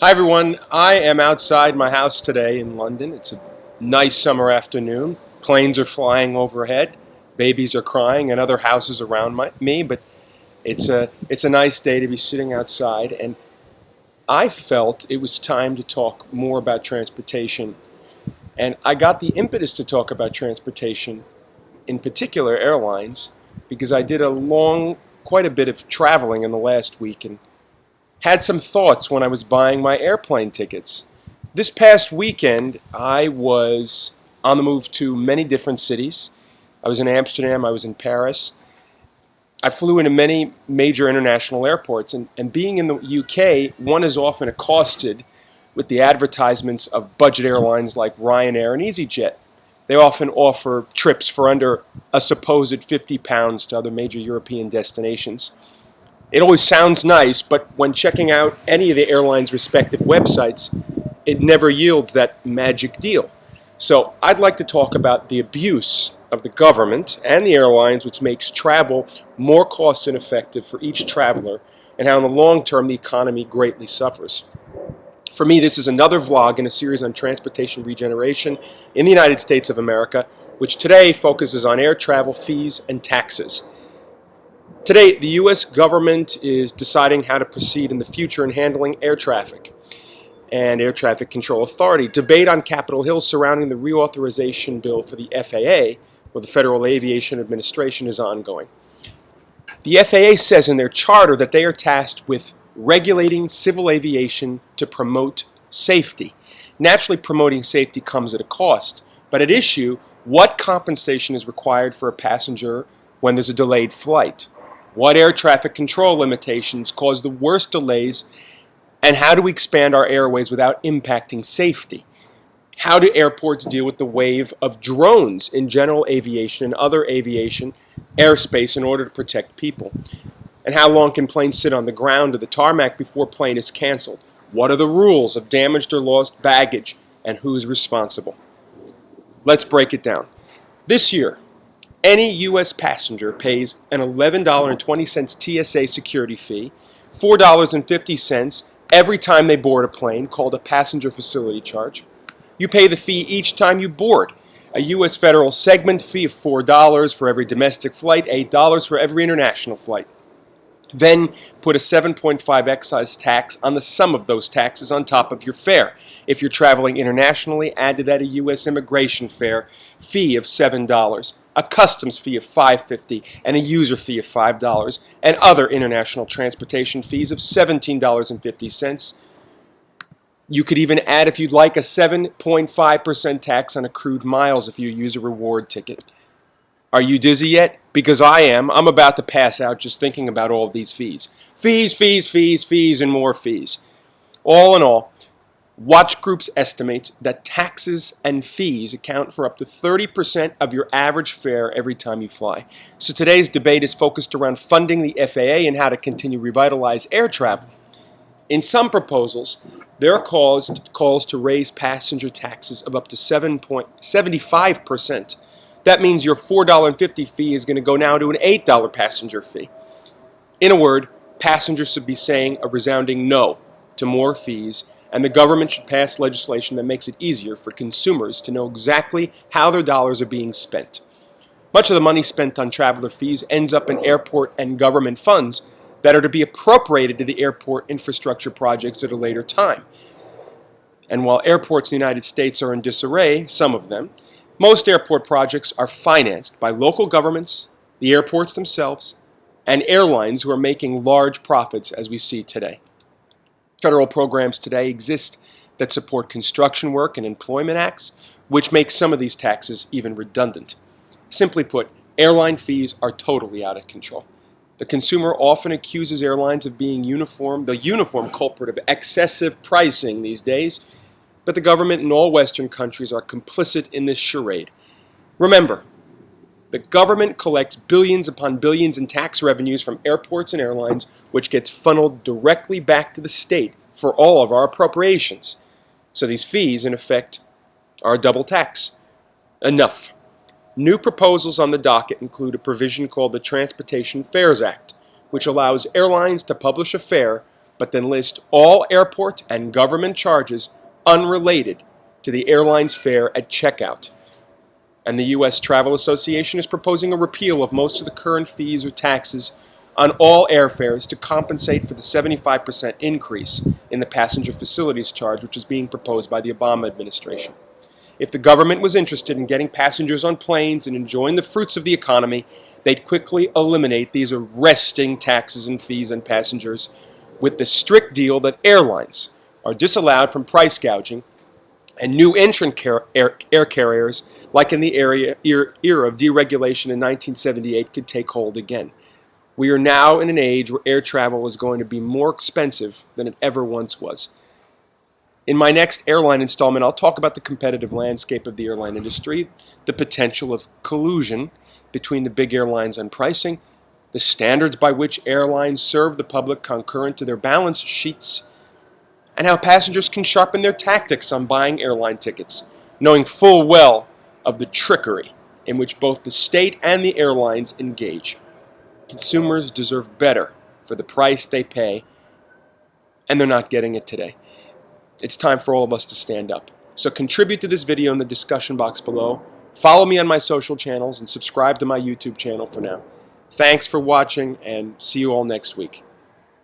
Hi everyone, I am outside my house today in London. It's a nice summer afternoon. Planes are flying overhead, babies are crying, and other houses around me, but it's a nice day to be sitting outside, and I felt it was time to talk more about transportation. And I got the impetus to talk about transportation, in particular airlines, because I did quite a bit of traveling in the last week, and had some thoughts when I was buying my airplane tickets. This past weekend, I was on the move to many different cities. I was in Amsterdam, I was in Paris. I flew into many major international airports, and being in the UK, one is often accosted with the advertisements of budget airlines like Ryanair and EasyJet. They often offer trips for under a supposed £50 to other major European destinations. It always sounds nice, but when checking out any of the airlines' respective websites, it never yields that magic deal. So I'd like to talk about the abuse of the government and the airlines, which makes travel more cost ineffective for each traveler, and how in the long term the economy greatly suffers. For me, this is another vlog in a series on transportation regeneration in the United States of America, which today focuses on air travel fees and taxes. Today, the U.S. government is deciding how to proceed in the future in handling air traffic and Air Traffic Control Authority. Debate on Capitol Hill surrounding the reauthorization bill for the FAA, or the Federal Aviation Administration, is ongoing. The FAA says in their charter that they are tasked with regulating civil aviation to promote safety. Naturally, promoting safety comes at a cost, but at issue, what compensation is required for a passenger when there's a delayed flight? What air traffic control limitations cause the worst delays, and how do we expand our airways without impacting safety? How do airports deal with the wave of drones in general aviation and other aviation airspace in order to protect people? And how long can planes sit on the ground or the tarmac before plane is canceled? What are the rules of damaged or lost baggage, and who's responsible? Let's break it down. This year, any U.S. passenger pays an $11.20 TSA security fee, $4.50 every time they board a plane, called a passenger facility charge. You pay the fee each time you board. A U.S. federal segment fee of $4 for every domestic flight, $8 for every international flight. Then put a 7.5 excise tax on the sum of those taxes on top of your fare. If you're traveling internationally, add to that a U.S. immigration fee of $7, a customs fee of $5.50, and a user fee of $5, and other international transportation fees of $17.50. You could even add, if you'd like, a 7.5% tax on accrued miles if you use a reward ticket. Are you dizzy yet? Because I am. I'm about to pass out just thinking about all of these fees. Fees, and more fees. All in all, watch groups estimate that taxes and fees account for up to 30% of your average fare every time you fly. So today's debate is focused around funding the FAA and how to continue to revitalize air travel. In some proposals, there are calls to raise passenger taxes of up to 7.75%. That means your $4.50 fee is going to go now to an $8 passenger fee. In a word, passengers should be saying a resounding no to more fees, and the government should pass legislation that makes it easier for consumers to know exactly how their dollars are being spent. Much of the money spent on traveler fees ends up in airport and government funds that are to be appropriated to the airport infrastructure projects at a later time. And while airports in the United States are in disarray, some of them, most airport projects are financed by local governments, the airports themselves, and airlines who are making large profits, as we see today. Federal programs today exist that support construction work and employment acts, which make some of these taxes even redundant. Simply put, airline fees are totally out of control. The consumer often accuses airlines of being the uniform culprit of excessive pricing these days, but the government in all Western countries are complicit in this charade. Remember, the government collects billions upon billions in tax revenues from airports and airlines, which gets funneled directly back to the state for all of our appropriations. So these fees, in effect, are a double tax. Enough. New proposals on the docket include a provision called the Transportation Fares Act, which allows airlines to publish a fare, but then list all airport and government charges unrelated to the airline's fare at checkout. And the U.S. Travel Association is proposing a repeal of most of the current fees or taxes on all airfares to compensate for the 75% increase in the passenger facilities charge, which is being proposed by the Obama administration. If the government was interested in getting passengers on planes and enjoying the fruits of the economy, they'd quickly eliminate these arresting taxes and fees on passengers with the strict deal that airlines are disallowed from price gouging, and new entrant air carriers, like in the era of deregulation in 1978, could take hold again. We are now in an age where air travel is going to be more expensive than it ever once was. In my next airline installment, I'll talk about the competitive landscape of the airline industry, the potential of collusion between the big airlines on pricing, the standards by which airlines serve the public concurrent to their balance sheets, and how passengers can sharpen their tactics on buying airline tickets, knowing full well of the trickery in which both the state and the airlines engage. Consumers deserve better for the price they pay, and they're not getting it today. It's time for all of us to stand up. So contribute to this video in the discussion box below, follow me on my social channels, and subscribe to my YouTube channel for now. Thanks for watching, and see you all next week.